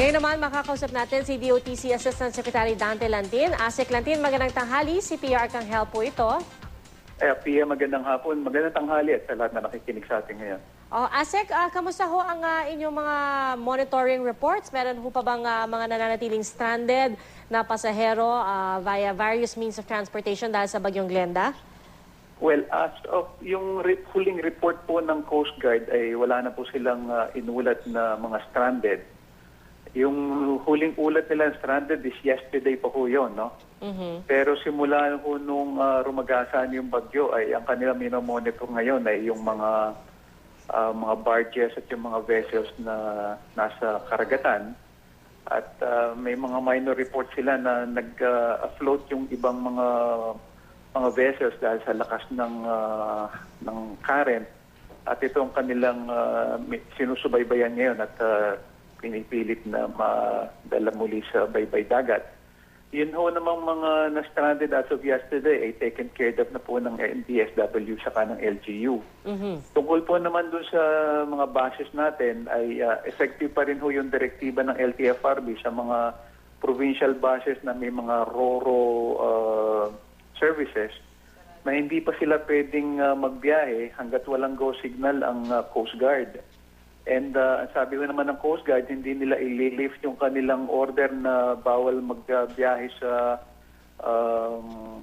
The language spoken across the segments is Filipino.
Ngayon naman makakausap natin si DOTC Assistant Secretary Dante Lantin. Asek Lantin, magandang tanghali. Si PR Arcangel po ito. Pia, magandang hapon. Magandang tanghali at sa lahat na nakikinig sa atin ngayon. Asek, kamusta ho ang inyong mga monitoring reports? Meron ho pa bang mga nananatiling stranded na pasahero via various means of transportation dahil sa Bagyong Glenda? Well, as of yung huling report po ng Coast Guard ay wala na po silang inulat na mga stranded. Yung huling ulat nila stranded is yesterday pa po yun, no? Pero simula po nung rumagasan yung bagyo ay ang kanila minomonitor ngayon ay yung mga barges at yung mga vessels na nasa karagatan. At may mga minor report sila na nag-afloat yung ibang mga vessels dahil sa lakas ng current. At ito ang kanilang sinusubaybayan ngayon at pinipilit na madala muli sa baybay dagat. Yun ho namang mga na-stranded as of yesterday ay taken care of na po ng NDSW saka ng LGU. Tungkol po naman dun sa mga bases natin ay effective pa rin ho yung direktiba ng LTFRB sa mga provincial bases na may mga RoRo services na hindi pa sila pwedeng magbiyahe hanggat walang go signal ang Coast Guard. And sabi ko naman ng Coast Guard, hindi nila i-lift yung kanilang order na bawal magbiyahe sa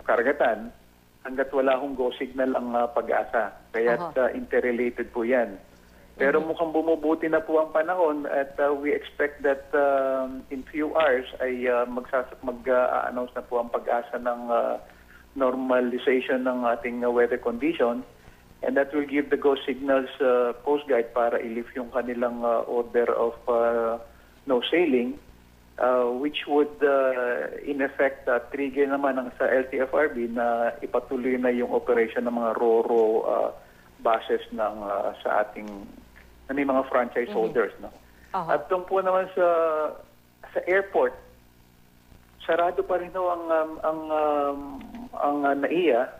karagatan hanggat wala hong go signal ang pag-asa. Kaya interrelated po yan. Pero mukhang bumubuti na po ang panahon at we expect that in few hours ay mag-announce na po ang pag-asa ng normalization ng ating weather condition. And that will give the go signals Coast Guard para i-lift yung kanilang order of no sailing, which would in effect trigger naman sa LTFRB na ipatuloy na yung operation ng mga RoRo bases ng sa ating may mga franchise holders, no. At doon po naman sa airport, sarado pa rin ho ang NAIA,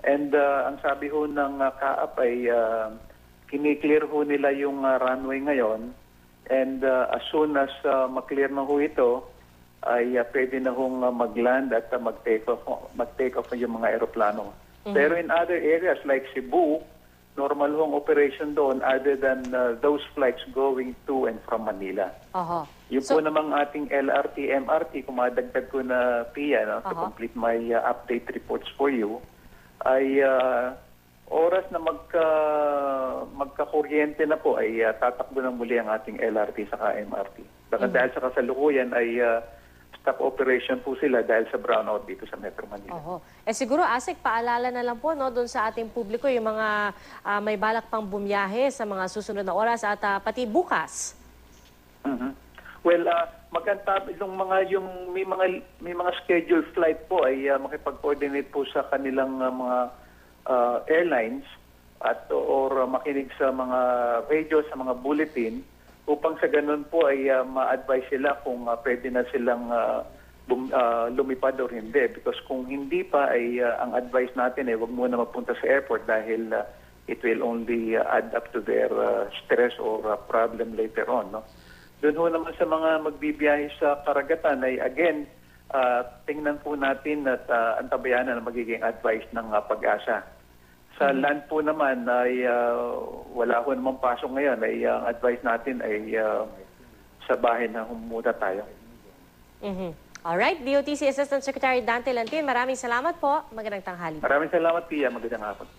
And ang sabi ho ng CAAP ay kiniklear ho nila yung runway ngayon. And as soon as maklear na ho ito, ay pwede na hong mag-land at mag-take off yung mga aeroplano. Pero in other areas like Cebu, normal hong operation doon other than those flights going to and from Manila. Yung po namang ating LRT, MRT, kung madagdag ko na Pia, no, to complete my update reports for you, ay oras na magkakuryente na po ay tatakbo na muli ang ating LRT saka MRT. Dahil sa kasalukuyan ay stop operation po sila dahil sa brownout dito sa Metro Manila. Siguro, Asek, paalala na lang po doon sa ating publiko yung mga may balak pang bumiyahe sa mga susunod na oras at pati bukas. Well, mag-antab yung may mga scheduled flight po ay makipag-coordinate po sa kanilang mga airlines at or makinig sa mga radio, sa mga bulletin upang sa ganun po ay ma-advise sila kung pwede na silang lumipad o hindi. Because kung hindi pa ay ang advice natin ay wag muna mapunta sa airport dahil it will only add up to their stress or problem later on, no? Doon ho naman sa mga magbibiyahe sa karagatan ay again, tingnan po natin at antabayan na magiging advice ng pag-asa. Sa land po naman ay wala ho namang pasok ngayon. Ay ang advice natin ay sa bahay na humuna tayo. Alright, DOTC Assistant Secretary Dante Lantin, maraming salamat po. Magandang tanghali. Maraming salamat, Pia. Magandang hapon.